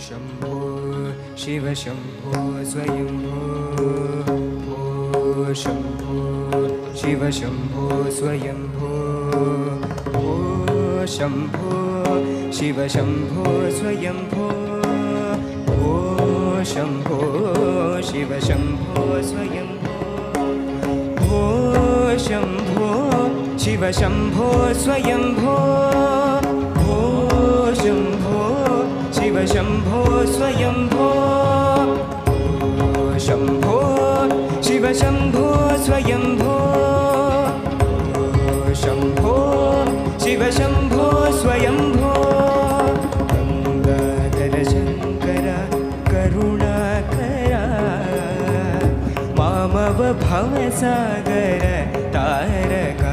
शम्भो शिव शम्भो स्वयम्भो ओ शम्भो शिव शम्भो स्वयम्भो ओ शम्भो शिव शम्भो स्वयम्भो ओ शम्भो शिव शम्भो स्वयम्भो ओ शम्भो शिव शम्भो स्वयम्भो ओ शम्भो शिव शम्भो स्वयम्भो ओ शम्भो शिव शम्भो स्वयम्भो ओ शम्भो शिव शम्भो स्वयम्भो गङ्गाधर शङ्कर करुणाकर मामव भवसागर तारका